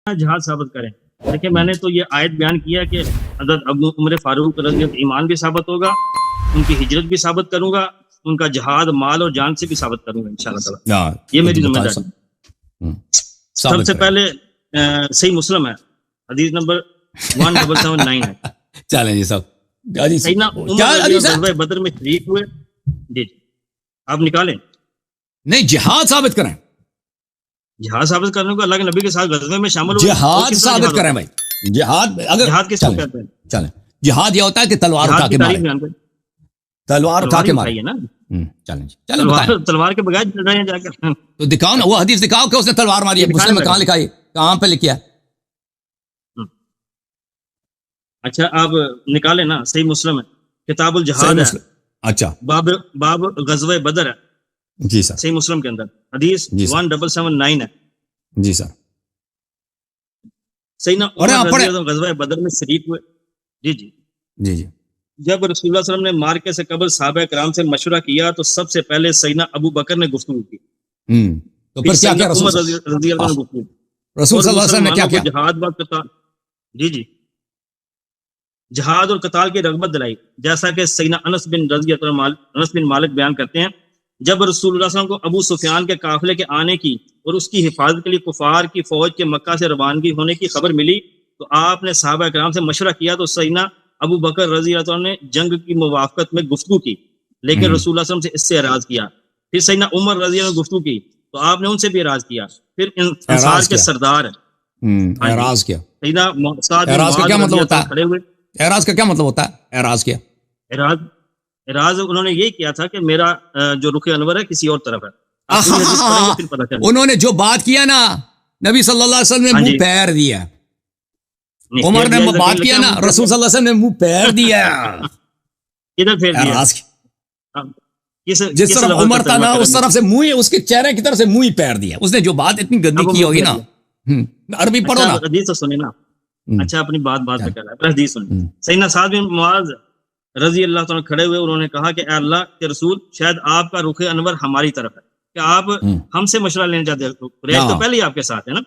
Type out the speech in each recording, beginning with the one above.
جہاد ثابت کریں. دیکھیں میں نے تو یہ آیت بیان کیا کہ حضرت ابو عمر فاروق رضی اللہ عنہ ایمان بھی ثابت ہوگا، ان کی ہجرت بھی ثابت کروں گا، ان کا جہاد مال اور جان سے بھی ثابت کروں گا انشاءاللہ تعالی. یہ میری ذمہ داری. سب سے پہلے صحیح مسلم ہے، حدیث نمبر 1779 ہے. چلیں جی صاحب، سیدنا عمر غزوہ بدر میں شریک ہوئے. جی آپ نکالیں. نہیں، جہاد ثابت کریں. جہاد ثابت کرنے کو اللہ کے نبی کے ساتھ غزوے میں شامل ہوئے. جہاد ثابت کریں بھائی. جہاد اگر جہاد کس کو کہتے ہیں؟ چلیں، جہاد یہ ہوتا ہے کہ تلوار اٹھا کے مارے. تلوار اٹھا کے مارے نا. چلیں جی، چلیں تلوار کے بغیر چل رہے ہیں جا کر. تو دکھاؤ نا وہ حدیث، دکھاؤ کہ اس نے تلوار ماری ہے. مسلم میں کہاں لکھا ہے؟ کہاں پہ لکھا ہے؟ اچھا آپ نکالیں نا. صحیح مسلم ہے، کتاب الجہاد ہے. اچھا، باب غزوہ بدر ہے. جی سر. صحیح مسلم کے اندر حدیث 1779 ہے. جی سر. سیدنا عمر رضی اللہ عنہ غزوہ بدر میں شریک ہوئے. جی جی جی جی. جب رسول اللہ صلی اللہ علیہ وسلم نے مارکے سے قبل صحابہ کرام سے مشورہ کیا تو سب سے پہلے سیدنا ابو بکر نے گفتگو کی. تو پھر کیا کیا رسول عمر رضی اللہ عنہ گفتگو. رسول صلی اللہ علیہ وسلم نے کیا کیا؟ جہاد و قتال. جی جی، جہاد اور قتال کی رغبت دلائی. جیسا کہ سیدنا انس بن مالک بیان کرتے ہیں، جب رسول اللہ صلی اللہ علیہ وسلم کو ابو سفیان کے قافلے کے آنے کی اور اس کی حفاظت کے لیے کفار کی فوج کے مکہ سے روانگی ہونے کی خبر ملی تو آپ نے صحابہ کرام سے مشورہ کیا تو سیدنا ابو بکر رضی اللہ عنہ نے جنگ کی موافقت میں گفتگو کی، لیکن رسول اللہ صلی اللہ علیہ وسلم سے اس سے اعراض کیا. پھر سیدنا عمر رضی اللہ عنہ گفتگو کی تو آپ نے ان سے بھی اعراض کیا. پھر انصار کے سردار اعراض کیا؟ سیدنا اعراض کا کیا مطلب ہوتا ہے؟ کھڑے ہوئے. اعراض کا کیا مطلب ہوتا ہے؟ اعراض کیا؟ اعراض انہوں نے یہی کیا تھا کہ میرا جو رخ انور ہے کسی اور طرف ہے. انہوں نے جو بات کیا نا، نبی صلی اللہ علیہ وسلم نے منہ پیر دیا. عمر نے بات کیا نا، رسول صلی اللہ علیہ وسلم نے منہ پیر دیا. کدھر پھیر دیا؟ جس طرف عمر تھا نا اس طرف سے منہ، اس کے چہرے کی طرف سے منہ ہی پیر دیا. اس نے جو بات اتنی گندی کی ہوگی نا. عربی پڑھو نا. حدیث تو سنیں نا. اچھا اپنی بات پہ کر رہا ہے، حدیث سنیں. سیدنا سعد بن معاذ رضی اللہ تعالیٰ کھڑے ہوئے، انہوں نے کہا کہ اے اللہ کے رسول، شاید آپ کا رخ انور ہماری طرف ہے کہ آپ ہم سے مشورہ لینے جاتے ہیں. قریش تو پہلے ہی آپ کے ساتھ ہے نا.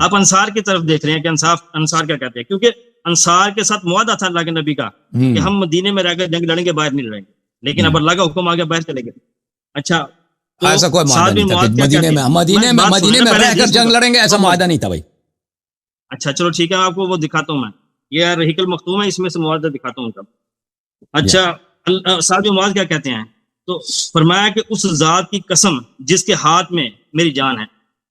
آپ انصار کی طرف دیکھ رہے ہیں کہ انصار کیا کہتے ہیں، کیونکہ انصار کے ساتھ معاہدہ تھا اللہ کے نبی کا کہ ہم مدینے میں رہ کر جنگ لڑیں گے، باہر نہیں لڑیں گے. لیکن اب اللہ کا حکم آ گیا باہر چلے گئے. اچھا ایسا کوئی معاہدہ نہیں تھا مدینے میں رہ کر جنگ لڑیں گے، ایسا معاہدہ نہیں تھا بھائی. اچھا چلو ٹھیک ہے، آپ کو وہ دکھاتا ہوں میں. یہ رحیق المختوم ہے، اس میں سے معاہدہ دکھاتا ہوں. اچھا سعد بن معاذ کیا کہتے ہیں؟ تو فرمایا کہ اس ذات کی قسم جس کے ہاتھ میں میری جان ہے،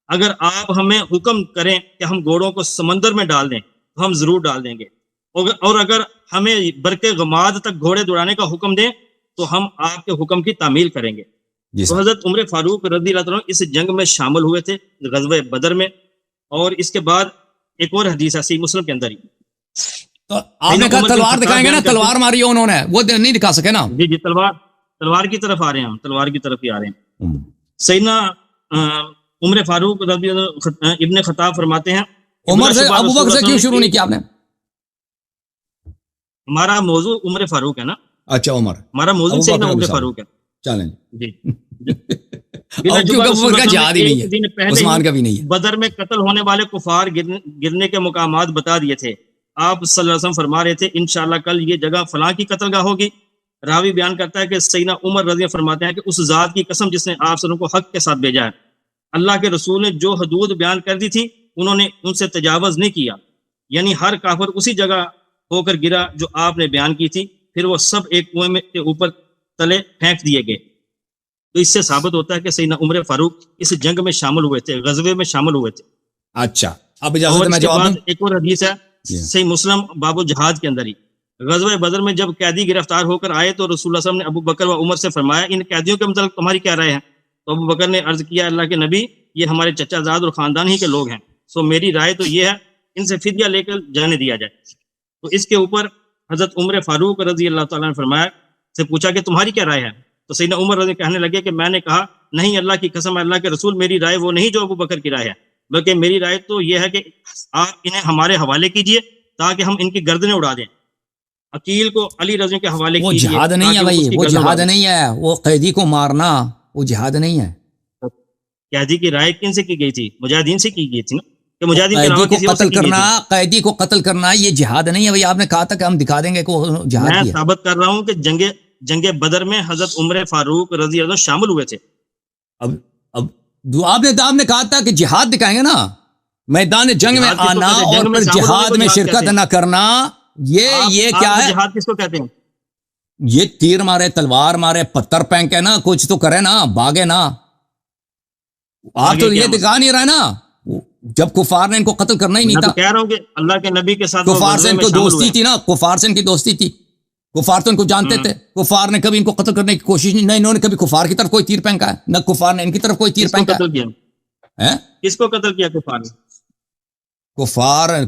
اگر آپ ہمیں حکم کریں کہ ہم گھوڑوں کو سمندر میں ڈال دیں تو ہم ضرور ڈال دیں گے، اور اگر ہمیں برق غماد تک گھوڑے دوڑانے کا حکم دیں تو ہم آپ کے حکم کی تعمیل کریں گے. تو حضرت عمر فاروق رضی اللہ عنہ اس جنگ میں شامل ہوئے تھے غزوہ بدر میں. اور اس کے بعد ایک اور حدیث ہے صحیح مسلم کے اندر ہی. تو آپ نے کہا تلوار دکھائیں گے نا، تلوار ماری ہے انہوں نے، وہ نہیں دکھا سکے نا. جی جی، تلوار کی طرف آ رہے ہیں ہم، تلوار کی طرف ہی آ رہے ہیں. سیدنا عمر فاروق رضی اللہ ابن خطاب فرماتے ہیں، عمر سے ابو بکر سے کیوں شروع نہیں کیا آپ نے؟ ہمارا موضوع عمر فاروق ہے نا. اچھا عمر، ہمارا موضوع سیدنا عمر فاروق ہے. چلیں جی. عثمان کا بھی نہیں ہے. بدر میں قتل ہونے والے کفار گرنے کے مقامات بتا دیے تھے. آپ صلی اللہ علیہ وسلم فرما رہے تھے انشاءاللہ کل یہ جگہ فلاں کی قتل گاہ ہوگی. راوی بیان کرتا ہے کہ سیدنا عمر رضی اللہ فرماتے ہیں کہ اس ذات کی قسم جس نے آپ صلی اللہ علیہ وسلم کو حق کے ساتھ بھیجا ہے، اللہ کے رسول نے جو حدود بیان کر دی تھی انہوں نے ان سے تجاوز نہیں کیا. یعنی ہر کافر اسی جگہ ہو کر گرا جو آپ نے بیان کی تھی، پھر وہ سب ایک کنویں میں کے اوپر تلے پھینک دیے گئے. تو اس سے ثابت ہوتا ہے کہ سیدنا عمر فاروق اس جنگ میں شامل ہوئے تھے، غزوے میں شامل ہوئے تھے. اچھا اب اجازت میں جواب دوں. ایک اور حدیث ہے صحیح مسلم باب الجہاد کے اندر ہی. غزوہ بدر میں جب قیدی گرفتار ہو کر آئے تو رسول اللہ صلی اللہ علیہ وسلم نے ابو بکر و عمر سے فرمایا ان قیدیوں کے متعلق تمہاری کیا رائے ہے؟ تو ابو بکر نے عرض کیا اللہ کے نبی یہ ہمارے چچا زاد اور خاندان ہی کے لوگ ہیں، سو میری رائے تو یہ ہے ان سے فدیہ لے کر جانے دیا جائے. تو اس کے اوپر حضرت عمر فاروق رضی اللہ تعالیٰ نے فرمایا سے پوچھا کہ تمہاری کیا رائے ہے؟ تو سیدنا عمر رضی کہنے لگے کہ میں نے کہا نہیں اللہ کی قسم اللہ کے رسول، میری رائے وہ نہیں جو ابو بکر کی رائے ہے، بلکہ میری رائے تو یہ ہے کہ آپ انہیں ہمارے حوالے کیجئے تاکہ ہم ان کی گردنیں اڑا دیں. عقیل کو علی رضی کے حوالے کیجئے. وہ جہاد نہیں ہے بھائی، وہ جہاد نہیں ہے، وہ قیدی کو مارنا وہ جہاد نہیں ہے. قیدی کی رائے کن سے کی گئی تھی؟ مجاہدین سے کی گئی تھی نا. کہ مجاہدین کے علاوہ کسی اور سے کی گئی تھی؟ قیدی کو قتل کرنا یہ جہاد نہیں ہے بھائی. آپ نے کہا تھا کہ ہم دکھا دیں گے کہ وہ جہاد میں کیا. ثابت کر رہا ہوں کہ جنگ بدر میں حضرت عمر فاروق رضی اللہ عنہ شامل ہوئے تھے. اب آپ نے کہا تھا کہ جہاد دکھائیں گے نا, میدان جنگ میں آنا اور پھر جہاد میں شرکت نہ کرنا, یہ کیا ہے؟ جہاد کس کو کہتے ہیں؟ یہ تیر مارے, تلوار مارے, پتھر پھینکے نا, کچھ تو کرے نا, بھاگے نا. آپ تو یہ دکھا نہیں رہے نا. جب کفار نے ان کو قتل کرنا ہی نہیں تھا. میں کہہ رہا ہوں کہ اللہ کے نبی کے ساتھ کفار سے ان کو دوستی تھی نا, کفار سے ان کی دوستی تھی. کفار تو ان کو جانتے تھے. کفار نے کبھی ان کو قتل کرنے کی کوشش نہیں, نہ انہوں نے کبھی کفار کی طرف کوئی تیر پھینکا ہے, نہ کفار نے ان کی طرف کوئی تیر پھینکا ہے. کس کو قتل کیا کفار نے؟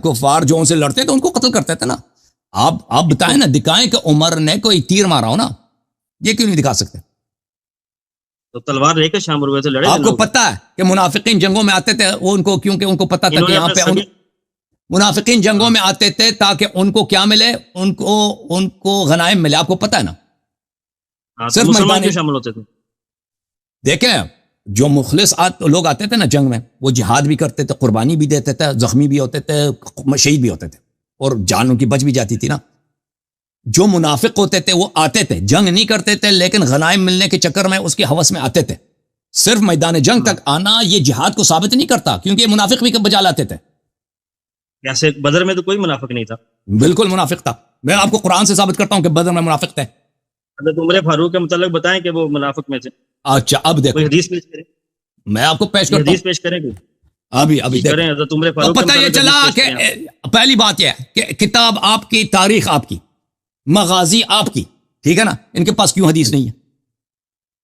کفار جو ان سے لڑتے تھے ان کو قتل کرتے تھے نا. آپ بتائیں نا, دکھائیں کہ عمر نے کوئی تیر مارا ہو نا, یہ کیوں نہیں دکھا سکتے؟ تو تلوار لے کے شامل ہوئے تھے, لڑے. آپ کو پتا ہے کہ منافقین جنگوں میں آتے تھے, وہ ان کو کیونکہ ان کو پتا تھا کہ یہاں پہ منافقین جنگوں میں آتے تھے تاکہ ان کو کیا ملے, ان کو غنائم ملے. آپ کو پتا ہے نا. صرف مسلمان شامل ہوتے تھے. دیکھیں, جو مخلص لوگ آتے تھے نا جنگ میں, وہ جہاد بھی کرتے تھے, قربانی بھی دیتے تھے, زخمی بھی ہوتے تھے, شہید بھی ہوتے تھے, اور جان ان کی بچ بھی جاتی تھی نا. جو منافق ہوتے تھے وہ آتے تھے, جنگ نہیں کرتے تھے, لیکن غنائم ملنے کے چکر میں اس کی ہوس میں آتے تھے. صرف میدان جنگ تک آنا یہ جہاد کو ثابت نہیں کرتا, کیونکہ یہ منافق بھی بجا لاتے تھے. جیسے بدر میں تو کوئی منافق نہیں تھا. بالکل منافق تھا. میں آپ کو قرآن سے ثابت کرتا ہوں کہ بدر میں منافق تھے. حضرت عمر فاروق کے متعلق بتائیں کہ وہ منافق میں تھے. اچھا, اب دیکھو, حدیث پیش کریں, میں آپ کو پیش کرتا ہوں. حدیث پیش کریں گے ابھی کریں. حضرت عمر فاروق پتہ یہ چلا کہ پہلی بات یہ ہے کہ کتاب آپ کی, تاریخ آپ کی, مغازی آپ کی, ٹھیک ہے نا. ان کے پاس کیوں حدیث نہیں ہے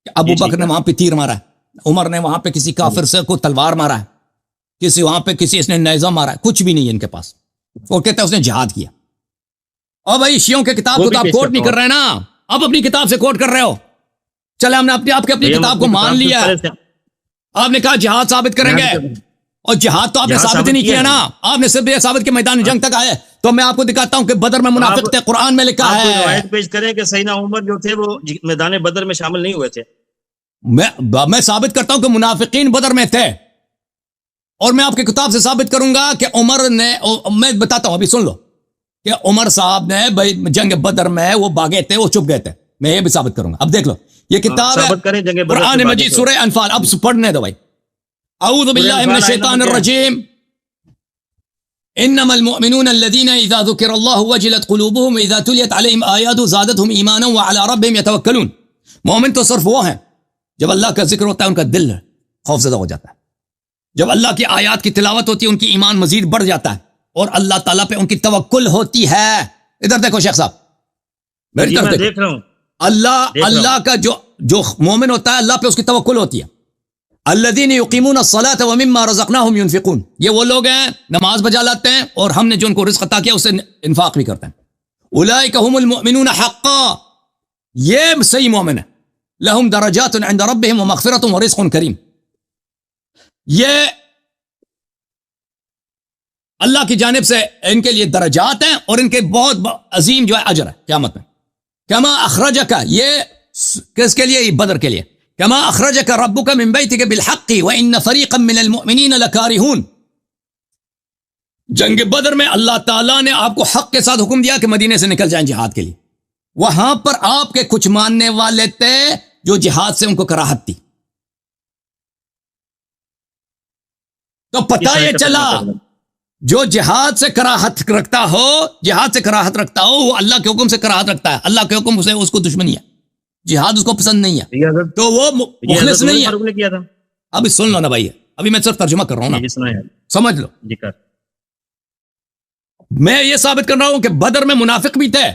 کہ ابو بکر نے وہاں پہ تیر مارا ہے, عمر نے وہاں پہ کسی کافر سے کو تلوار مارا ہے, کسی وہاں پہ کسی اس نے نیزہ مارا ہے, کچھ بھی نہیں ہے ان کے پاس. وہ کہتے ہیں اس نے جہاد کیا. اور بھائی شیعوں کے کتاب کو تو آپ کوٹ نہیں کر رہے نا, آپ اپنی کتاب سے کوٹ کر رہے ہو. چلے ہم نے آپ کی کتاب کو مان لیا, آپ نے کہا جہاد ثابت کریں گے, اور جہاد تو آپ نے ثابت نہیں کیا نا. آپ نے صرف یہ ثابت کہ میدان جنگ تک آئے. تو میں آپ کو دکھاتا ہوں کہ بدر میں منافق تھے, قرآن میں لکھا ہے. روایت پیش کریں کہ سیدنا عمر جو تھے وہ میدان بدر میں شامل نہیں ہوئے تھے. میں ثابت کرتا ہوں کہ منافقین بدر میں تھے, اور میں آپ کی کتاب سے ثابت کروں گا کہ عمر نے, میں بتاتا ہوں ابھی سن لو, کہ عمر صاحب نے بھائی جنگ بدر میں وہ بھاگے تھے, وہ چھپ گئے تھے. میں یہ بھی ثابت کروں گا. اب دیکھ لو, یہ کتاب ہے قرآن مجید سورہ انفال. اب پڑھنے دو بھائی. اعوذ باللہ من الشیطان الرجیم. انما المؤمنون الذين اذا ذكر الله وجلت قلوبهم واذا تليت عليهم آياته زادتهم ایمانا وعلى ربهم يتوکلون. مومن تو صرف وہ ہیں جب اللہ کا ذکر ہوتا ہے ان کا دل خوف زدہ ہو جاتا ہے. جب اللہ کی آیات کی تلاوت ہوتی ہے ان کی ایمان مزید بڑھ جاتا ہے, اور اللہ تعالیٰ پہ ان کی توکل ہوتی ہے. ادھر دیکھو شیخ صاحب, میری طرف دیکھ رہا ہوں. اللہ کا جو مومن ہوتا ہے اللہ پہ اس کی توکل ہوتی ہے. الذین یقیمون الصلاة ومما رزقناہم ينفقون. یہ وہ لوگ ہیں نماز بجا لاتے ہیں اور ہم نے جو ان کو رزق عطا کیا اسے انفاق بھی کرتے ہیں. اولئک هم المؤمنون حقا. یہ صحیح مومن ہے. لہم درجات عند ربهم ومغفرۃ ورزق کریم. یہ اللہ کی جانب سے ان کے لیے درجات ہیں اور ان کے بہت عظیم جو ہے اجر ہے قیامت میں. کما اخرجک, یہ کس کے لیے؟ بدر کے لیے. کما اخرجک ربک من بیتک بالحق وان فریقا من المؤمنین لکارہون. جنگ بدر میں اللہ تعالیٰ نے آپ کو حق کے ساتھ حکم دیا کہ مدینے سے نکل جائیں جہاد کے لیے. وہاں پر آپ کے کچھ ماننے والے تھے جو جہاد سے ان کو کراہت تھی. تو پتہ یہ چلا جو جہاد سے کراہت رکھتا ہو, جہاد سے کراہت رکھتا ہو, وہ اللہ کے حکم سے کراہت رکھتا ہے. اللہ کے حکم سے اس کو دشمنی ہے, جہاد اس کو پسند نہیں ہے, تو وہ مخلص نہیں ہے. ابھی سن لو نا بھائی, ابھی میں صرف ترجمہ کر رہا ہوں نا, سمجھ لو. میں یہ ثابت کر رہا ہوں کہ بدر میں منافق بھی تھے.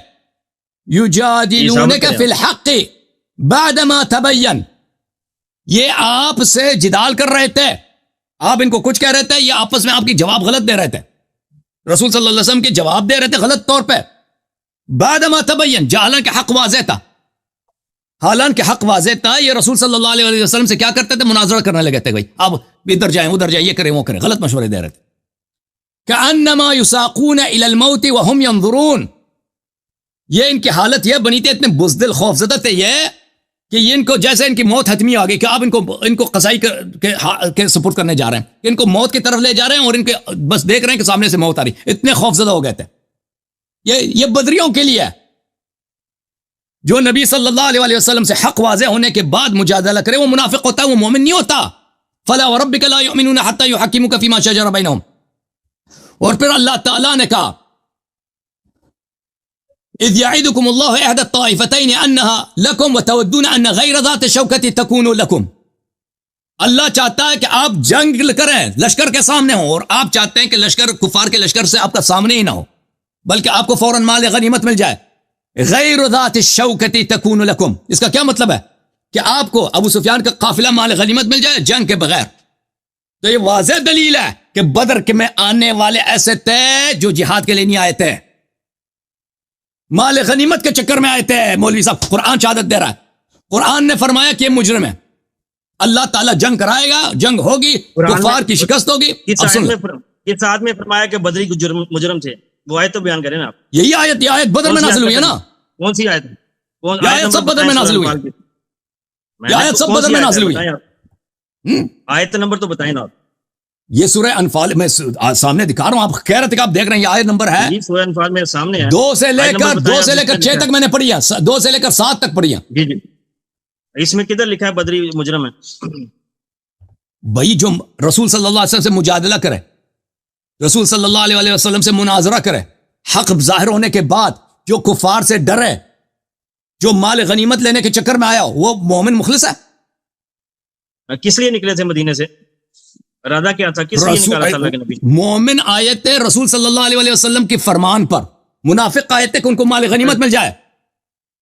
یجادلونک فی الحق بعدما تبین. یہ آپ سے جدال کر رہے تھے, آپ ان کو کچھ کہہ رہے تھے, یہ آپس میں آپ کی جواب غلط دے رہے تھے. رسول صلی اللہ علیہ وسلم کے جواب دے رہے تھے غلط طور پہ. بعدما تبین, حالانکہ حق واضح تھا. حالانکہ حق واضح تھا. یہ رسول صلی اللہ علیہ وسلم سے کیا کرتے تھے؟ مناظرہ کرنے لگے تھے. بھائی اب ادھر جائیں ادھر جائیں, یہ کریں وہ کریں, غلط مشورے دے رہے تھے. کأنما یساقون الی الموت وهم ينظرون. یہ ان کی حالت یہ بنی تھی, اتنے بزدل خوف زدہ تھے یہ کہ یہ ان کو جیسے ان کی موت حتمی آ گئی کہ آپ ان کو قصائی کے سپرد کرنے جا رہے ہیں، کہ ان کو موت کی طرف لے جا رہے ہیں اور ان کے بس دیکھ رہے ہیں کہ سامنے سے موت آ رہی، اتنے خوف زدہ ہو گئے تھے. یہ بدریوں کے لیے ہے. جو نبی صلی اللہ علیہ وسلم سے حق واضح ہونے کے بعد مجادلہ کرے وہ منافق ہوتا ہے، وہ مومن نہیں ہوتا. فلا وربک لا یؤمنون حتی یحکموک فیما شجر بینہم. اور پھر اللہ تعالیٰ نے کہا اذ یعدکم اللہ احد الطائفتین انہا لکم وتودون ان غیر ذات الشوکۃ تکون لکم. اللہ چاہتا ہے کہ آپ جنگ کریں لشکر کے سامنے ہوں، اور آپ چاہتے ہیں کہ لشکر کفار کے لشکر سے آپ کا سامنے ہی نہ ہو، بلکہ آپ کو فوراً مال غنیمت مل جائے. غیر ذات الشوکۃ تکون لکم، اس کا کیا مطلب ہے؟ کہ آپ کو ابو سفیان کا قافلہ مال غنیمت مل جائے جنگ کے بغیر. تو یہ واضح دلیل ہے کہ بدر کے میں آنے والے ایسے تھے جو جہاد کے لیے نہیں آئے تھے، مال غنیمت کے چکر میں آئے تھے. مولوی صاحب قرآن شہادت دے رہا ہے، قرآن نے فرمایا کہ یہ مجرم ہے، اللہ تعالیٰ جنگ کرائے گا، جنگ ہوگی، کفار کی شکست ہوگی. اب سن اس آیت میں فرمایا کہ بدری مجرم تھے، وہ آیت تو بیان کریں نا آپ. یہی آیت، یہ آیت بدر میں نازل ہوئی ہے نا. کون سی آیت؟ یہ آیت سب بدر میں نازل ہوئی، یہ آیت سب بدر میں نازل ہوئی. آیت نمبر تو بتائیں نا آپ. یہ سورہ انفال میں سامنے دکھا رہا ہوں، آپ کہہ رہے تھے کہ آپ دیکھ رہے ہیں، یہ آیت نمبر ہے جی، سورہ انفال میں سامنے ہے، 2 سے لے کر 6 تک میں نے پڑھی ہے، 2 سے لے کر 7 تک پڑھی ہے. جی جی. اس میں کدھر لکھا ہے بدری مجرم ہے؟ بھائی جو رسول صلی اللہ علیہ وسلم سے مجادلہ کرے، رسول صلی اللہ علیہ وسلم سے مناظرہ کرے، حق ظاہر ہونے کے بعد جو کفار سے ڈرے، جو مال غنیمت لینے کے چکر میں آیا، وہ مومن مخلص ہے. کس لیے نکلے تھے مدینے سے؟ ارادہ کیا تھا؟ کس لیے نکالا تھا اللہ کے نبی؟ مومن آئے تھے رسول صلی اللہ علیہ وسلم کی فرمان پر، منافق آئے تھے کہ ان کو مال غنیمت مل جائے.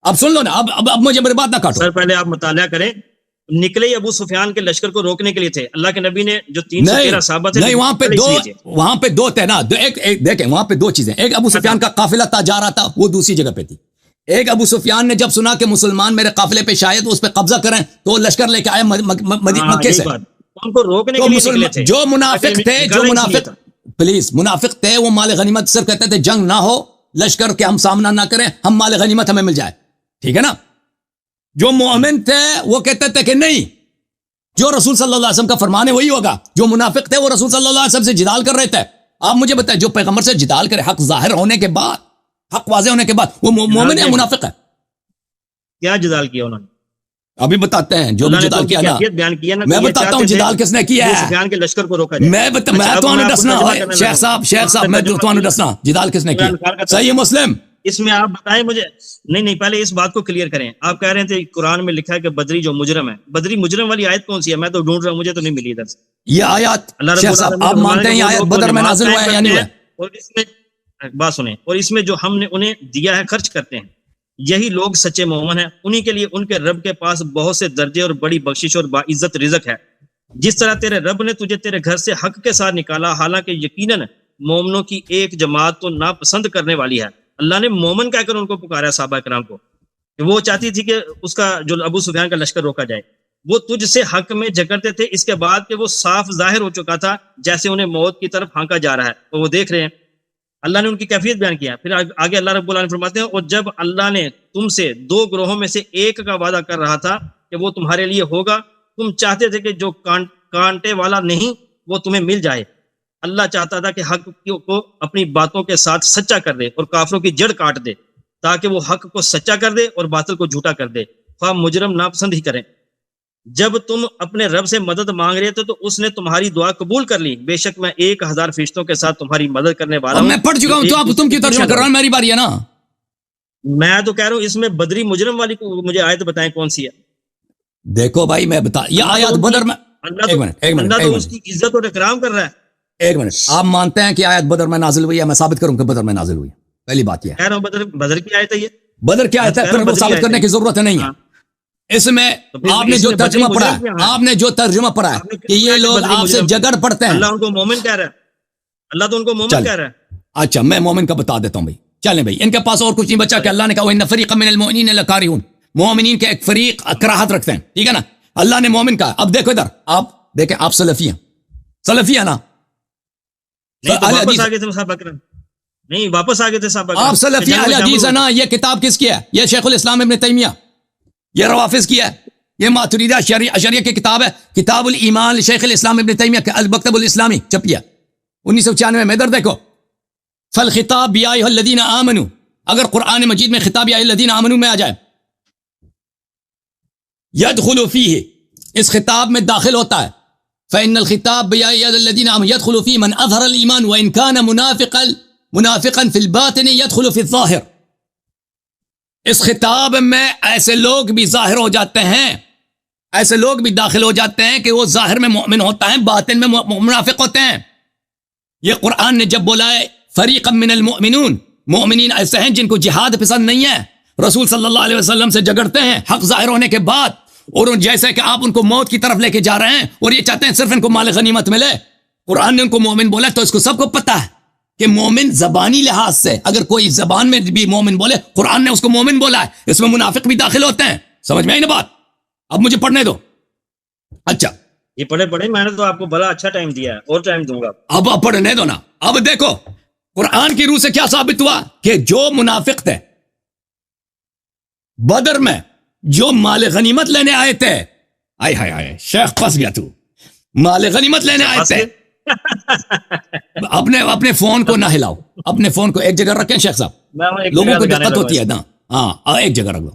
اب سن لو نا، اب مجھے میری بات نہ کاٹو. سر پہلے آپ مطالعہ کریں. نکلے ہی ابو سفیان کے لشکر کو روکنے کے لیے تھے. اللہ کے نبی نے جو 313 صحابہ تھے، نہیں، وہاں پہ دو تھے نا. ایک دیکھیں، وہاں پہ 2 چیزیں. ایک ابو سفیان کا قافلہ جا رہا تھا، وہ دوسری جگہ پہ تھی. ایک ابو سفیان نے جب سنا کہ مسلمان میرے قافلے پہ شاید اس پہ قبضہ کریں تو وہ لشکر لے کے آئے مکے سے، ان کو روکنے کے لیے نکلے تھے. جو منافق پلیز منافق تھے، وہ مال غنیمت صرف کہتے تھے جنگ نہ ہو، لشکر کے ہم سامنا نہ کریں، ہم مال غنیمت ہمیں مل جائے. ٹھیک ہے نا. جو مومن تھے وہ کہتے تھے کہ نہیں، جو رسول صلی اللہ علیہ وسلم کا فرمان ہے وہی ہوگا. جو منافق تھے وہ رسول صلی اللہ علیہ وسلم سے جدال کر رہے تھے. آپ مجھے بتائیں، جو پیغمبر سے جدال کرے حق ظاہر ہونے کے بعد، حق واضح ہونے کے بعد، وہ مومن ہے منافق ہے؟ کیا جدال کیا انہوں نے؟ ابھی بتاتے ہیں. جو بھی جدال کیا نا، میں بتاتا ہوں جدال کس نے کیا ہے. سفیان کے لشکر کو روکا جائے. میں تو دسنا شیخ صاحب میں تو دسنا جدال کس نے کیا. صحیح مسلم. اس میں آپ بتائیں مجھے. نہیں، پہلے اس بات کو کلیئر کریں. آپ کہہ رہے تھے قرآن میں لکھا ہے کہ بدری جو مجرم ہے، بدری مجرم والی آیت کون سی ہے؟ میں تو ڈھونڈ رہا ہوں، مجھے تو نہیں ملی ادھر سے یہ آیات. شیخ صاحب آپ مانتے ہیں یہ آیت بدر میں نازل ہوا ہے یا نہیں ہوا؟ اور اس میں بات سنیں، اور اس میں جو ہم نے انہیں دیا ہے خرچ کرتے ہیں، یہی لوگ سچے مومن ہیں. انہی کے لیے ان کے رب کے پاس بہت سے درجے اور بڑی بخشش اور باعزت رزق ہے. جس طرح تیرے رب نے تجھے تیرے گھر سے حق کے ساتھ نکالا، حالانکہ یقیناً مومنوں کی ایک جماعت تو ناپسند کرنے والی ہے. اللہ نے مومن کہہ کر ان کو پکارا صحابہ کرام کو، کہ وہ چاہتی تھی کہ اس کا جو ابو سفیان کا لشکر روکا جائے. وہ تجھ سے حق میں جھگڑتے تھے اس کے بعد کہ وہ صاف ظاہر ہو چکا تھا، جیسے انہیں موت کی طرف پھانکا جا رہا ہے، اور وہ دیکھ رہے ہیں. اللہ نے ان کی کیفیت بیان کیا. پھر آگے اللہ رب العالمین فرماتے ہیں، اور جب اللہ نے تم سے 2 گروہوں میں سے ایک کا وعدہ کر رہا تھا کہ وہ تمہارے لیے ہوگا، تم چاہتے تھے کہ جو کانٹے والا نہیں وہ تمہیں مل جائے. اللہ چاہتا تھا کہ حق کو اپنی باتوں کے ساتھ سچا کر دے اور کافروں کی جڑ کاٹ دے، تاکہ وہ حق کو سچا کر دے اور باطل کو جھوٹا کر دے، خواہ مجرم ناپسند ہی کریں. جب تم اپنے رب سے مدد مانگ رہے تھے تو اس نے تمہاری دعا قبول کر لی. بے شک میں 1000 فرشتوں کے ساتھ تمہاری مدد کرنے والا ہوں. میں پڑھ چکا ہوں، تو آپ تم کی ترجمہ کر رہا ہوں، میری باری ہے نا. میں تو کہہ رہا ہوں اس میں بدری مجرم والی کو مجھے آیت بتائیں کون سی ہے. دیکھو بھائی میں بتا، یہ آیات بدر میں اللہ تو اس کی عزت اور اکرام کر رہا ہے. ایک منٹ، آپ مانتے ہیں کہ آیت بدر میں نازل ہوئی ہے؟ میں ثابت کروں کہ بدر میں نازل ہوئی ہے. پہلی بات یہ کہہ رہا ہوں بدر کی آیت ہے. یہ بدر کی آیت ہے، پھر وہ ثابت کرنے کی ضرورت نہیں ہے. اس میں آپ نے جو ترجمہ پڑھا ہے، آپ نے جو ترجمہ پڑھا ہے کہ یہ لوگ آپ سے جگڑ پڑتے ہیں، اللہ ان کو مومن کہہ رہا ہے. اللہ تو ان کو مومن کہہ رہا ہے. اچھا میں مومن کا بتا دیتا ہوں بھائی. چلیں بھائی، ان کے پاس اور کچھ نہیں بچا کہ اللہ نے کہا وَإِنَّ فَرِيقًا مِنَ الْمُؤْمِنِينَ لَكَارِهُونَ، مومنین کے ایک فریق کراہت رکھتے ہیں. ٹھیک ہے نا، اللہ نے مومن کہا. اب دیکھو ادھر، آپ دیکھیں، آپ سلفی ہیں نا. واپس آگے تھے صحابہ کرام، نہیں واپس آگے تھے صحابہ کرام. آپ سلفی اہل حدیث ہے نا. یہ کتاب کس کی ہے؟ یہ شیخ الاسلام ابن تیمیہ. یہ روافظ کی ہے، یہ ماتریدہ اشریہ کی کتاب ہے، کتاب الایمان شیخ الاسلام ابن تیمیہ کا المکتب الاسلامی چھپیا 1996 میں۔ ادھر دیکھو، فالخطاب یا ایھا الذین آمنوا، اگر قرآن مجید میں خطاب یا ایھا الذین آمنوا میں آ جائے، یدخل فیہ، اس خطاب میں داخل ہوتا ہے، فإن الخطاب یا ایھا الذین آمنوا يدخل فی من اظہر الایمان وإن كان منافقا فی الباطن يدخل فی الظاہر۔ اس خطاب میں ایسے لوگ بھی ظاہر ہو جاتے ہیں، ایسے لوگ بھی داخل ہو جاتے ہیں کہ وہ ظاہر میں مؤمن ہوتا ہے، باطن میں منافق ہوتے ہیں۔ یہ قرآن نے جب بولا ہے فریقا من المؤمنون، مومنین ایسے ہیں جن کو جہاد پسند نہیں ہے، رسول صلی اللہ علیہ وسلم سے جھگڑتے ہیں حق ظاہر ہونے کے بعد، اور جیسے کہ آپ ان کو موت کی طرف لے کے جا رہے ہیں اور یہ چاہتے ہیں صرف ان کو مال غنیمت ملے، قرآن نے ان کو مومن بولا، تو اس کو سب کو پتہ ہے کہ مومن زبانی لحاظ سے اگر کوئی زبان میں بھی مومن بولے، قرآن نے اس کو مومن بولا ہے، اس میں منافق بھی داخل ہوتے ہیں۔ سمجھ میں آئی نا بات؟ اب مجھے پڑھنے دو۔ اچھا یہ پڑھے میں نے تو آپ کو بڑا اچھا ٹائم دیا ہے، اور ٹائم دوں گا۔ اب پڑھنے دو نا۔ اب دیکھو قرآن کی روح سے کیا ثابت ہوا کہ جو منافق تھے بدر میں، جو مال غنیمت لینے آئے تھے، آئے ہائے ہائے شیخ پھنس گیا تو، مال غنیمت لینے آئے تھے، اپنے فون کو نہ ہلاؤ، اپنے فون کو ایک جگہ رکھیں شیخ صاحب، لوگوں کو دقت ہوتی ہے نا، ہاں ایک جگہ رکھ لو۔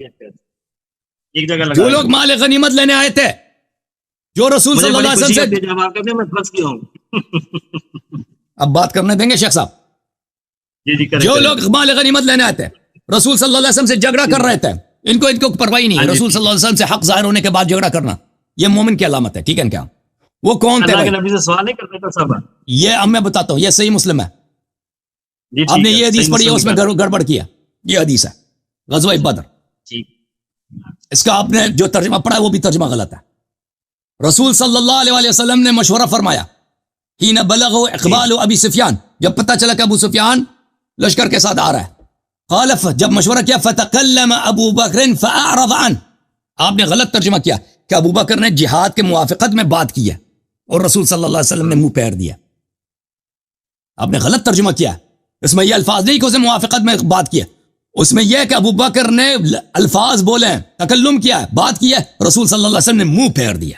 ایک جگہ جو لوگ مال غنیمت لینے آئے تھے، جو رسول صلی اللہ علیہ وسلم سے، اب بات کرنے دیں گے شیخ صاحب، جو لوگ مال غنیمت لینے آئے تھے، رسول صلی اللہ علیہ وسلم سے جھگڑا کر رہے تھے، ان کو پرواہ نہیں ہے، رسول صلی اللہ علیہ وسلم سے حق ظاہر ہونے کے بعد جھگڑا کرنا یہ مومن کی علامت ہے، ٹھیک ہے کیا؟ وہ کون تھے؟ نبی سے سوال نہیں کرتے تھا سب، یہ اب میں بتاتا ہوں، یہ صحیح مسلم ہے، آپ نے یہ حدیث پڑھی ہے، اس میں گڑبڑ کیا، یہ حدیث ہے غزوہ بدر، اس کا آپ نے جو ترجمہ پڑھا ہے وہ بھی ترجمہ غلط ہے۔ رسول صلی اللہ علیہ وسلم نے مشورہ فرمایا، حین بلغ اقبال ابی سفیان، جب پتہ چلا کہ ابو سفیان لشکر کے ساتھ آ رہا ہے، قال، جب مشورہ کیا، فتکلم ابو بکر فاعرض عنہ، آپ نے غلط ترجمہ کیا کہ ابو بکر نے جہاد کے موافقت میں بات کی ہے اور رسول صلی اللہ علیہ وسلم نے منہ پھیر دیا، آپ نے غلط ترجمہ کیا، اس میں یہ الفاظ نہیں کہ اسے موافقت میں بات کیا، اس میں یہ کہ ابو بکر نے الفاظ بولے ہیں، تکلم کیا ہے، بات کی ہے، رسول صلی اللہ علیہ وسلم نے منہ پھیر دیا۔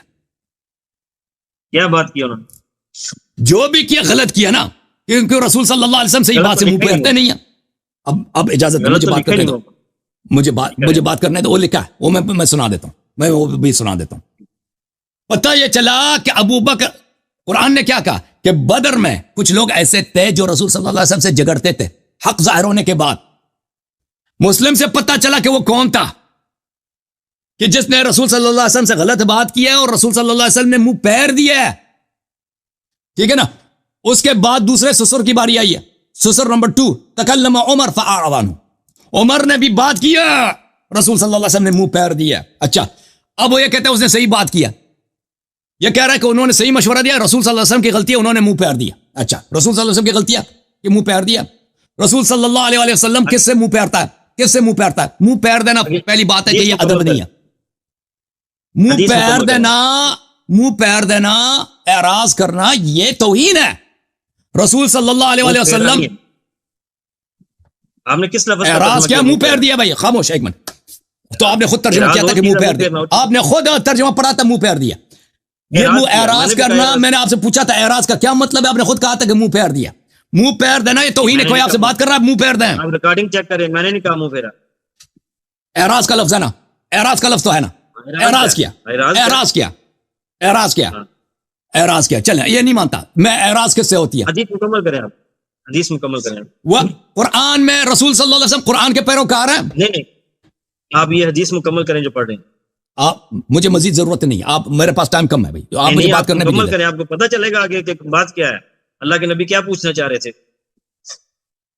کیا بات کی انہوں نے؟ جو بھی کیا غلط کیا نا، کیونکہ رسول صلی اللہ علیہ وسلم سے یہ بات سے منہ پھیرتے نہیں ہیں۔ اب اجازت ہے مجھے بات کرنے دو، مجھے بات کرنے دو، وہ لکھا ہے وہ میں سنا دیتا ہوں، میں وہ بھی سنا دیتا ہوں۔ پتہ یہ چلا کہ ابو بکر، قرآن نے کیا کہا کہ بدر میں کچھ لوگ ایسے تھے جو رسول صلی اللہ علیہ وسلم سے جھگڑتے تھے حق ظاہر ہونے کے بعد۔ مسلم سے پتہ چلا کہ وہ کون تھا کہ جس نے رسول صلی اللہ علیہ وسلم سے غلط بات کی ہے اور رسول صلی اللہ علیہ وسلم نے منہ پھیر دیا ہے، ٹھیک ہے نا۔ اس کے بعد دوسرے سسر کی باری آئی ہے، سسر نمبر 2، تکلم عمر فاعرض عنہ، عمر نے بھی بات کیا، رسول صلی اللہ علیہ وسلم نے منہ پھیر دیا۔ اچھا اب وہ یہ کہتے ہیں اس نے صحیح بات کیا، یہ کہہ رہا ہے کہ انہوں نے صحیح مشورہ دیا، رسول صلی اللہ علیہ وسلم کی غلطی ہے، انہوں نے منہ پھیر دیا۔ اچھا رسول صلی اللہ علیہ وسلم کی غلطی ہے کہ منہ پھیر دیا، رسول صلی اللہ علیہ وسلم کس سے منہ پھیرتا ہے؟ کس سے منہ پھیرتا ہے؟ منہ پھیر دینا پہلی بات ہے کہ یہ ادب نہیں ہے، منہ پھیر دینا اعراض کرنا یہ توہین ہے۔ رسول صلی اللہ علیہ وسلم آپ نے کس لفظ اعراض کیا؟ منہ پھیر دیا۔ بھائی خاموش ایک منٹ، تو آپ نے خود ترجمہ کیا تھا کہ منہ پھیر دیا، آپ نے خود ترجمہ پڑھا تھا منہ پھیر دیا۔ یہ منہ اعراض کرنا، میں نے آپ سے پوچھا تھا اعراض کا کیا مطلب ہے، آپ نے خود کہا تھا کہ منہ پھیر دیا۔ منہ پھیر دینا یہ توہین ہے، کوئی آپ سے بات کر رہا ہے منہ پھیر دیں، آپ ریکارڈنگ چیک کریں، میں نے نہیں کہا منہ پھیرا۔ اعراض کا لفظ ہے نا، اعراض کا لفظ تو ہے نا، اعراض کیا، اعراض کیا، اعراض کیا، اعراض کیا، چلیں یہ نہیں مانتا میں، اعراض کس سے ہوتی ہے؟ حدیث مکمل کریں آپ، حدیث مکمل کریں۔ وہ قرآن میں رسول صلی اللہ علیہ وسلم قرآن کے پیروکار ہیں؟ نہیں آپ یہ حدیث مکمل کریں جو پڑھ رہے ہیں۔ آپ مجھے مزید ضرورت نہیں، آپ میرے پاس ٹائم کم ہے بھائی، آپ مجھے بات کرنے مکمل کریں، آپ کو پتہ چلے گا آگے کہ بات کیا ہے، اللہ کے نبی کیا پوچھنا چاہ رہے تھے۔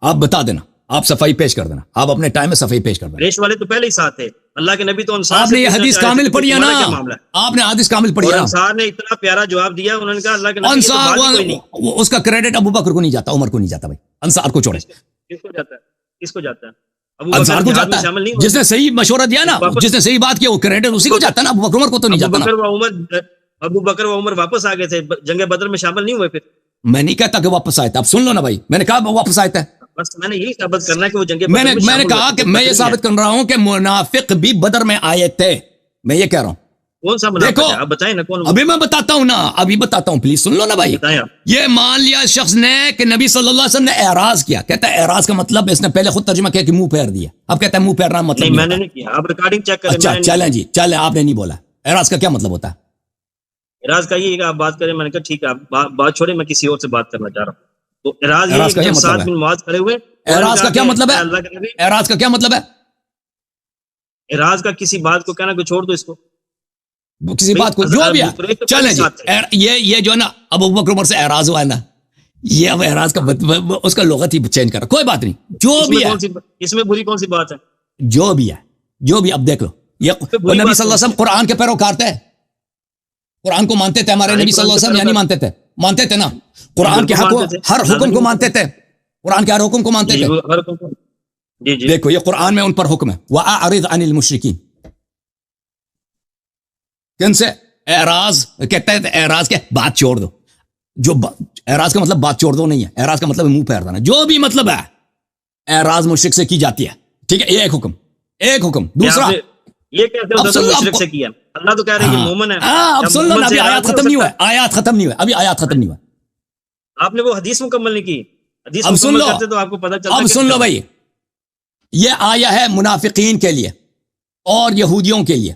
آپ بتا دینا، آپ صفائی پیش کر دینا، آپ اپنے ٹائم میں صفائی پیش کر دینا۔ ریش والے تو پہلے ہی ساتھ تھے، اللہ کے نبی تو انصار آپ نے یہ حدیث کامل پڑھی ہے نا، آپ نے حدیث کامل پڑھی ہے نا، انصار نے اتنا پیارا جواب دیا، انہوں نے کہا اللہ کے نبی انصار، اس کا کریڈٹ ابو بکر کو نہیں جاتا، عمر کو نہیں جاتا بھائی، انصار کو چھوڑے۔ کس کو جاتا ہے؟ کس کو جاتا ہے؟ انصار کو جاتا ہے، جس نے صحیح مشورہ دیا نا، جس نے صحیح بات کیا وہ کریڈٹ اسی کو جاتا ہے نا، ابو بکر عمر کو تو نہیں جاتا نا۔ ابو بکر و عمر واپس آ گئے تھے، جنگ بدر میں شامل نہیں ہوئے۔ پھر میں نہیں کہتا کہ واپس آئے تھے، آپ سن لو نا بھائی، میں نے کہا واپس آئے تھے، بس میں نے یہی ثابت کرنا ہے کہ وہ جنگ میں نے کہا کہ میں یہ ثابت کر رہا ہوں کہ منافق بھی بدر میں آئے تھے، میں یہ کہہ رہا ہوں. کون سا منافق ہے آپ بتائیں نا کون. ابھی میں بتاتا ہوں نا، ابھی بتاتا ہوں، پلیز سن لو نا بھائی. یہ مان لیا اس شخص نے کہ نبی صلی اللہ علیہ وسلم نے اعراض کیا. کہتا ہے اعراض کا مطلب، اس نے پہلے خود ترجمہ کیا کہ منہ پھیر دیا. اب کہتا ہے منہ پھیرنا مطلب میں نے نہیں کیا، آپ ریکارڈنگ چیک کریں. اچھا چلیں جی چلیں، آپ نے نہیں بولا. اعراض کا کیا مطلب ہوتا ہے؟ اعراض کا یہ کہ آپ بات کریں. میں نے کہا ٹھیک ہے آپ بات چھوڑیں، میں کسی اور سے بات کرنا چاہ رہا ہوں. تو اعراض کا ساتھ بن معاذ کھڑے ہوئے. اعراض کا کیا مطلب ہے؟ اعراض کا کیا مطلب ہے؟ اعراض کا کسی بات کو کہنا کہ چھوڑ دو اس کو، کسی بات کو جو بھی ہے. چلیں جی، یہ جو نا ابو بکر عمر سے اعراض ہوا ہے نا، یہ اب اعراض کا اس کا لغت ہی چینج کر رہا. کوئی بات نہیں، جو بھی ہے اس میں بری کون سی بات ہے؟ جو بھی ہے، جو بھی. اب دیکھ لو، یہ نبی صلی اللہ علیہ وسلم قرآن کے پیروکار تھے، قرآن کو مانتے تھے. ہمارے نبی صلی اللہ علیہ وسلم یا نہیں مانتے تھے؟ مانتے تھے نا. قرآن کے ہر حکم کو مانتے تھے، قرآن کے ہر حکم کو مانتے تھے. دیکھو یہ قرآن میں ان پر حکم ہے، وَأَعْرِضْ عَنِ الْمُشْرِكِينَ. کن سے؟ اعراض کہتا ہے. اعراض کے بات چھوڑ دو. جو اعراض کا مطلب بات چھوڑ دو نہیں ہے، اعراض کا مطلب منہ پھیر دینا. جو بھی مطلب ہے اعراض مشرک سے کی جاتی ہے. ٹھیک ہے، یہ ایک حکم. ایک حکم. دوسرا یہ کہتے ہیں مشرک سے کیا، اللہ تو کہہ رہے ہیں کہ مومن ہے. اب سن لو، ابھی آیات ختم نہیں ہوا ہے، آیات ختم نہیں ہوا، ابھی آیات ختم نہیں ہوا. آپ نے وہ حدیث مکمل نہیں کی. حدیث اب سن مکمل لو، کرتے تو آپ کو پتہ چلتا. اب سن لو بھائی، یہ آیا ہے منافقین کے لیے اور یہودیوں کے لیے.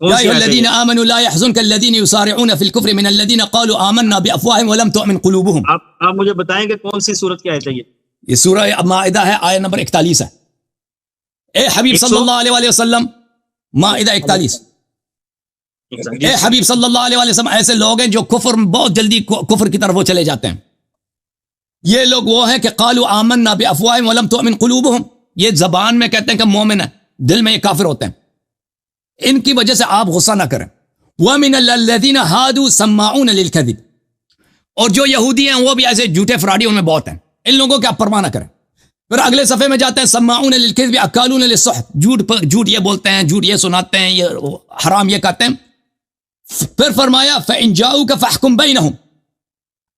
يا أيها الذين آمنوا لا يحزنك الذين يسارعون في الكفر من الذين قالوا آمنا بأفواههم ولم تؤمن قلوبهم. آپ مجھے بتائیں کہ کون سی سورت کی آیت ہے یہ سورہ مائدہ ہے، آیت نمبر 41 ہے. اے حبیب صلی اللہ علیہ وسلم، مائدہ 41. اے حبیب صلی اللہ علیہ وسلم، ایسے لوگ ہیں جو کفر بہت جلدی کفر کی طرف وہ چلے جاتے ہیں. یہ لوگ وہ ہیں کہ قالوا آمنا بأفواههم ولم تؤمن قلوبهم. یہ زبان میں کہتے ہیں کہ مومن ہے، دل میں یہ کافر ہوتے ہیں. ان کی وجہ سے آپ غصہ نہ کریں. وَمِنَ الَّذِينَ هَادُوا سَمَّاعُونَ لِلْكَذِبِ. اور جو یہودی ہیں وہ بھی ایسے جھوٹے فراڈی ان میں بہت ہیں. ان لوگوں کے آپ پرواہ نہ کریں. پھر اگلے صفحے میں جاتے ہیں سماعون للکذب اکالون للسحت. جھوٹ یہ بولتے ہیں، جھوٹ یہ سناتے ہیں، یہ حرام یہ کہتے ہیں. پھر فرمایا فَإِن جَاءُوكَ فَاحْكُم بَيْنَهُمْ.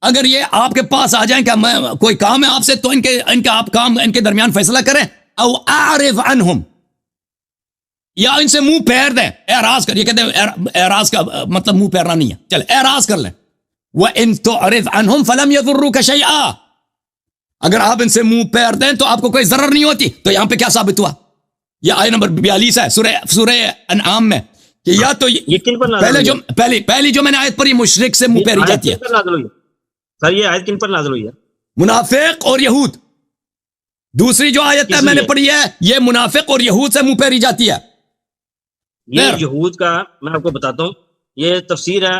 اگر یہ آپ کے پاس آ جائیں کہ کوئی کام ہے آپ سے، تو ان کے آپ کام ان کے درمیان فیصلہ کریں. او اعرض عنہم، یا ان سے منہ پھیر دیں. اعراض کر، یہ کہتے ہیں اعراض کا مطلب منہ پھیرنا نہیں ہے. چل اعراض کر لیں. وَإِن تُعْرِضْ عَنْهُمْ فَلَمْ يَضُرُّوكَ شَيْئًا. اگر آپ ان سے منہ پھیر دیں تو آپ کو کوئی ضرر نہیں ہوتی. تو یہاں پہ کیا ثابت ہوا؟ یہ آیت نمبر 42 ہے سورہ انعام میں، کہ یا تو پہلی جو میں نے آیت پڑھی مشرک سے منہ پھیری جاتی ہے. سر یہ آیت کن پر نازل ہوئی ہے؟ منافق اور یہود. دوسری جو آیت ہے میں نے پڑھی ہے، یہ منافق اور یہود سے منہ پھیری جاتی ہے. یہ یہود کا میں آپ کو بتاتا ہوں، یہ تفسیر ہے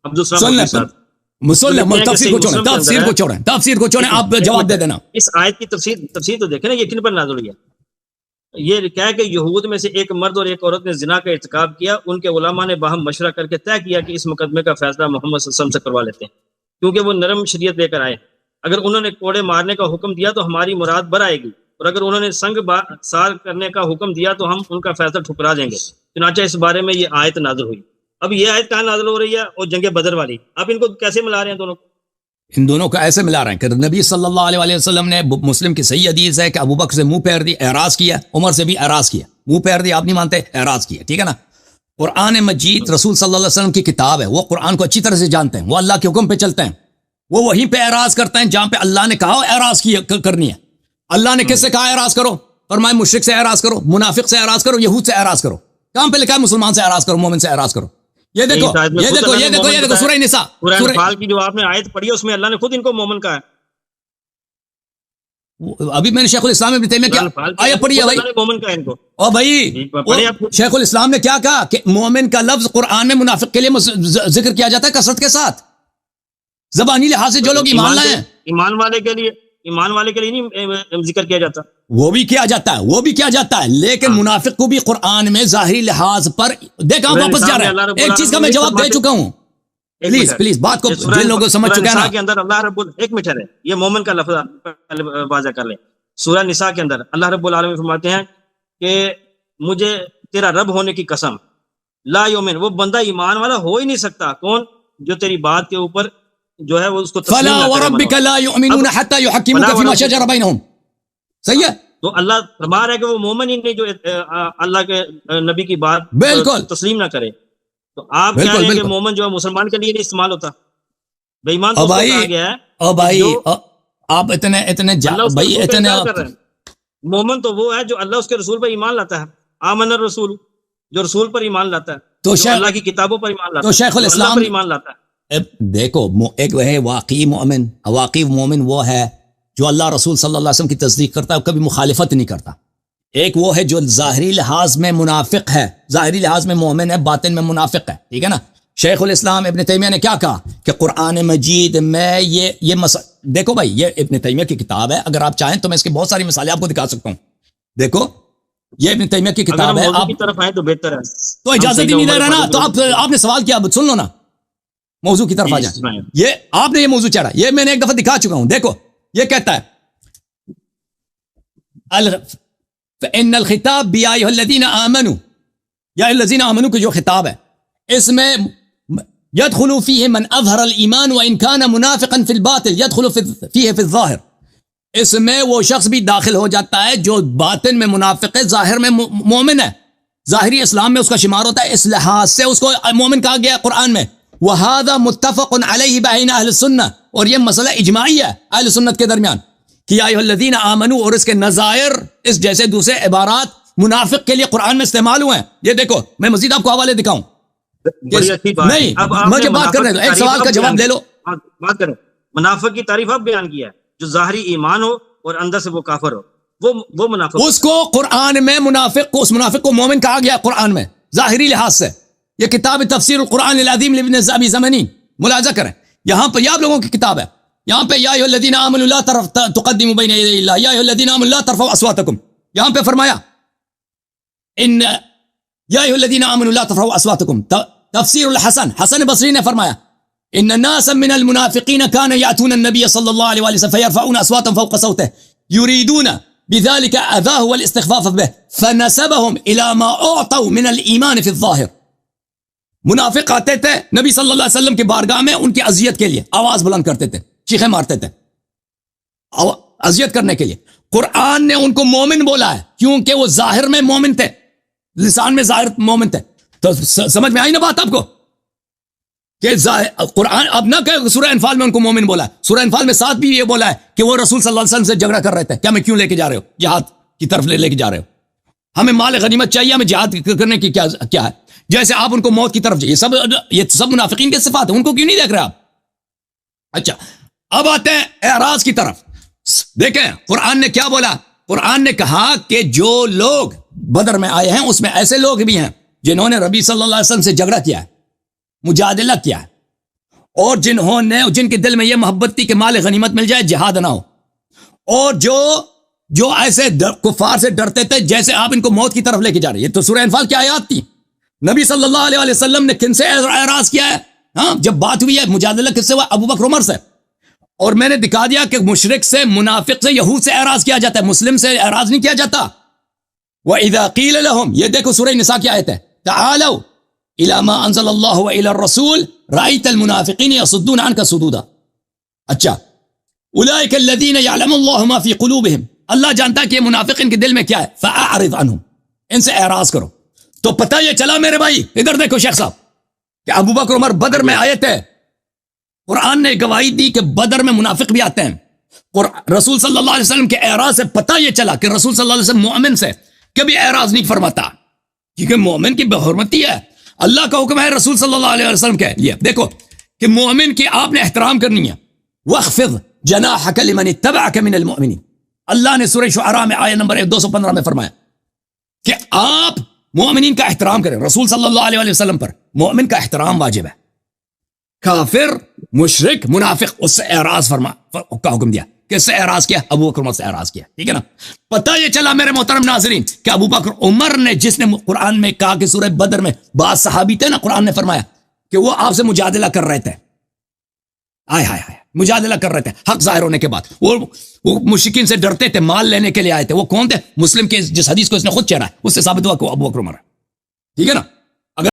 عبدالسلام. تفسیر کو چھوڑیں، آپ جواب دے دینا. اس آیت کی تفسیر تو دیکھیں نا، یہ کن پر نازل ہوئی ہے. یہ کیا ہے کہ یہود میں سے ایک مرد اور ایک عورت نے زنا کا ارتکاب کیا. ان کے علماء نے باہم مشورہ کر کے طے کیا کہ اس مقدمے کا فیصلہ محمد صلی اللہ علیہ وسلم سے کروا لیتے ہیں، کیونکہ وہ نرم شریعت لے کر آئے. اگر انہوں نے کوڑے مارنے کا حکم دیا تو ہماری مراد بر آئے گی، اور اگر انہوں نے سنگ سار کرنے کا حکم دیا تو ہم ان کا فیصلہ ٹھکرا دیں گے. چنانچہ اس بارے میں یہ آیت نازل ہوئی. اب یہ آیت کہاں نازل ہو رہی ہے؟ اور جنگ بدر والی. آپ ان کو کیسے ملا رہے ہیں دونوں کو؟ ان دونوں کو ایسے ملا رہے ہیں کہ نبی صلی اللہ علیہ وسلم نے، مسلم کی صحیح حدیث ہے کہ ابو بکر سے منہ پھیر دی، اعراض کیا. عمر سے بھی اعراض کیا، منہ پھیر دی آپ نہیں مانتے، اعراض کیا. ٹھیک ہے نا. قرآن مجید رسول صلی اللہ علیہ وسلم کی کتاب ہے، وہ قرآن کو اچھی طرح سے جانتے ہیں، وہ اللہ کے حکم پہ چلتے ہیں. وہ وہیں پہ اعراض کرتے ہیں جہاں پہ اللہ نے کہا اعراض کرنی ہے. اللہ نے کس سے کہا اعراض کرو؟ فرمایا مشرک سے اعراض کرو، منافق سے اعراض کرو، یہود سے اعراض کرو. کہاں پہ لکھا ہے مسلمان سے اعراض کرو، مومن سے اعراض کرو؟ یہ دیکھو سورہ نساء، سورہ انفال کی جو آپ نے آیت پڑھی ہے اس میں اللہ نے خود ان کو مومن کہا ہے. ابھی میں نے شیخ الاسلام ابن تیمیہ کیا آیت پڑھی ہے بھائی، مومن کہا ان کو. او بھائی شیخ الاسلام نے کیا کہا کہ مومن کا لفظ قرآن میں منافق کے لیے ذکر کیا جاتا ہے کثرت کے ساتھ. زبانی لحاظ سے جو لوگ ایمان لائے ہیں، ایمان والے کے لیے نہیں ذکر کیا جاتا. وہ بھی کیا جاتا ہے لیکن منافق کو بھی قرآن میں ظاہری لحاظ پر دیکھا. واپس جا رہا ہے، ایک چیز کا میں جواب دے چکا ہوں. پلیز بات کو جن لوگوں سمجھ چکا ہے نا. کے اندر اللہ رب ایک منٹ ہے، یہ مومن کا لفظ واضح کر لیں. سورہ نساء کے اندر اللہ رب العالمین فرماتے ہیں کہ مجھے تیرا رب ہونے کی قسم، لا یومن، وہ بندہ ایمان والا ہو ہی نہیں سکتا. کون؟ جو تیری بات کے اوپر جو ہے وہ اس کو تسلیم فلا نہ کرے وربك لا يؤمنون حتى يحكموك فيما شجر بينهم. صحیح ہے. تو اللہ فرما رہا ہے کہ وہ مومن ہی نہیں جو اللہ کے نبی کی بات بالکل تسلیم نہ کرے. تو آپ کہہ رہے ہیں کہ مومن جو ہے مسلمان کے لیے نہیں استعمال ہوتا, بے ایمان تو اس کو کہا گیا ہے. او بھائی آپ اتنے بھائی اتنے مومن تو وہ ہے جو اللہ اس کے رسول پر ایمان لاتا ہے. آمن الرسول, جو رسول پر ایمان لاتا ہے, تو جو اللہ کی کتابوں پر ایمان لاتا ہے, تو شیخ الاسلام پر ایمان لاتا ہے. دیکھو ایک وہ ہے واقعی مومن. واقعی مومن وہ ہے جو اللہ رسول صلی اللہ علیہ وسلم کی تصدیق کرتا ہے, کبھی مخالفت نہیں کرتا. ایک وہ ہے جو ظاہری لحاظ میں منافق ہے, ظاہری لحاظ میں مومن ہے, باطن میں منافق ہے. ٹھیک ہے نا. شیخ الاسلام ابن تیمیہ نے کیا کہا کہ قرآن مجید میں یہ دیکھو بھائی, یہ ابن تیمیہ کی کتاب ہے. اگر آپ چاہیں تو میں اس کی بہت ساری مثالیں آپ کو دکھا سکتا ہوں. دیکھو یہ ابن تیمیہ کی کتاب ہے. آپ کی طرف آئیں تو بہتر ہے. تو اجازت ہی نہیں دے رہا نا, تو آپ نے سوال کیا, سن لو نا, موضوع کی طرف آ جائیں. یہ آپ نے یہ موضوع چڑھا, یہ میں نے ایک دفعہ دکھا چکا ہوں. دیکھو یہ کہتا ہے ان الخطاب بیا ایھا الذین آمنوا, یا الذین آمنوا کے جو خطاب ہے اس میں يدخل فيه من اظہر الایمان وان كان منافقا في الباطن يدخل فيه في الظاہر. اس میں وہ شخص بھی داخل ہو جاتا ہے جو باطن میں منافق ہے, ظاہر میں مومن ہے. ظاہری اسلام میں اس کا شمار ہوتا ہے, اس لحاظ سے اس کو مومن کہا گیا قرآن میں. وهذا متفق علیہ بین اہل السنہ, اور یہ مسئلہ اجماعی ہے اہل سنت کے درمیان کہ یا ایھا الذین آمنوا, اور اس کے نظائر اس جیسے دوسرے عبارات منافق کے لیے قرآن میں استعمال ہوئے ہیں. یہ دیکھو میں مزید آپ کو حوالے دکھاؤں. نہیں مجھے بات کرنے دو, ایک سوال کا جواب لے لو. بات کریں. منافق کی تعریف اب بیان کیا ہے, جو ظاہری ایمان ہو اور اندر سے وہ کافر ہو, وہ منافق. اس کو قرآن میں منافق کو, اس منافق کو مومن کہا گیا قرآن میں ظاہری لحاظ سے. یہ کتاب تفسیر القرآن العظیم لابن ابی زمنی ملاحظہ کریں. یہاں پہ یہ آپ لوگوں کی کتاب ہے, یہاں پہ یا ایھا الذین آمنوا لا تقدموا بین یدی اللہ, یا ایھا الذین آمنوا لا ترفعوا اصواتکم. یہاں پہ فرمایا ان یا ایھا الذین آمنوا لا ترفعوا اصواتکم. تفسیر الحسن, حسن بصری نے فرمایا ان ناسا من المنافقین كانوا یاتون النبی صلی اللہ علیہ وسلم فیرفعون اصواتهم فوق صوته یریدون بذلك اذاه والاستخفاف به فنسبهم الى ما اعطوا من الايمان في الظاهر. منافق آتے تھے نبی صلی اللہ علیہ وسلم کی بارگاہ میں ان کی اذیت کے لیے, آواز بلند کرتے تھے, چیخیں مارتے تھے اذیت کرنے کے لیے. قرآن نے ان کو مومن بولا ہے کیونکہ وہ ظاہر میں مومن تھے, لسان میں ظاہر مومن تھے. تو سمجھ میں آئی نا بات آپ کو کہ قرآن اب نہ کہ سورہ انفال میں ان کو مومن بولا ہے. سورہ انفال میں ساتھ بھی یہ بولا ہے کہ وہ رسول صلی اللہ علیہ وسلم سے جھگڑا کر رہے تھے, کیا میں کیوں لے کے جا رہے ہو, جہاد کی طرف لے کے جا رہے ہو, ہمیں مال غنیمت چاہیے, ہمیں جہاد کرنے کی کیا ہے. جیسے آپ ان کو موت کی طرف, یہ سب منافقین کے صفات ہیں, ان کو کیوں نہیں دیکھ رہے آپ. اچھا اب آتے ہیں اعراض کی طرف. دیکھیں قرآن نے کیا بولا. قرآن نے کہا کہ جو لوگ بدر میں آئے ہیں اس میں ایسے لوگ بھی ہیں جنہوں نے نبی صلی اللہ علیہ وسلم سے جھگڑا کیا ہے, مجادلہ کیا ہے, اور جن کے دل میں یہ محبت تھی کہ مال غنیمت مل جائے, جہاد نہ ہو, اور جو ایسے کفار سے ڈرتے تھے جیسے آپ ان کو موت کی طرف لے کے جا رہے ہیں. یہ تو سورہ انفال کی آیات تھی. نبی صلی اللہ علیہ وسلم نے کن سے اعراض کیا ہے؟ ہاں جب بات ہوئی ہے مجادلہ کس سے ہوا؟ ابو بکر عمر سے. اور میں نے دکھا دیا کہ مشرک سے, منافق سے, یہود سے اعراض کیا جاتا ہے, مسلم سے اعراض نہیں کیا جاتا. وَإِذَا قِيلَ لَهُمْ, یہ دیکھو سورہ نساء کی آیت ہے, تعالوا الى ما انزل اللہ والى الرسول رأيت المنافقین يصدون عنك صدودا. اچھا اولئک الذین یعلم اللہ ما فی قلوبہم, اللہ جانتا ہے کہ یہ منافق ان کے دل میں کیا ہے, فاعرض عنہم, ان سے اعراض کرو. تو پتہ یہ چلا میرے بھائی, ادھر دیکھو شیخ صاحب, کہ ابو بکر عمر بدر میں آئے تھے. قرآن نے گواہی دی کہ بدر میں منافق بھی آتے ہیں. رسول صلی اللہ علیہ وسلم کے اعراض سے پتہ یہ چلا کہ رسول صلی اللہ علیہ وسلم مومن سے کبھی اعراض نہیں فرماتا, کیونکہ مومن کی بحرمتی ہے. اللہ کا حکم ہے رسول صلی اللہ علیہ وسلم کے لیے, دیکھو کہ مومن کی آپ نے احترام کرنی ہے. وَاخْفِضْ جَنَاحَكَ لِمَنِ اتَّبَعَكَ مِنَ الْمُؤْمِنِينَ, اللہ نے سورہ شعراء میں آیت نمبر 215 میں فرمایا کہ آپ مومنین کا احترام کریں. رسول صلی اللہ علیہ وسلم پر مومن کا احترام واجب ہے. کافر, مشرک, منافق, اس سے اعراض کا حکم دیا. کس سے اعراض کیا؟ ابو بکر عمر سے اعراض کیا. ٹھیک ہے نا. پتہ یہ چلا میرے محترم ناظرین کہ ابو بکر عمر نے, جس نے قرآن میں کہا کہ سورہ بدر میں بعض صحابی تھے نا, قرآن نے فرمایا کہ وہ آپ سے مجادلہ کر رہے تھے, مجادلہ کر رہے تھے حق ظاہر ہونے کے بعد. وہ مشرکین سے ڈرتے تھے, مال لینے کے لیے آئے تھے. وہ کون تھے؟ مسلم کے جس حدیث کو اس نے خود چہرا ہے, اس سے ثابت ہوا کہ وہ ابو بکر عمر ہے. ٹھیک ہے نا.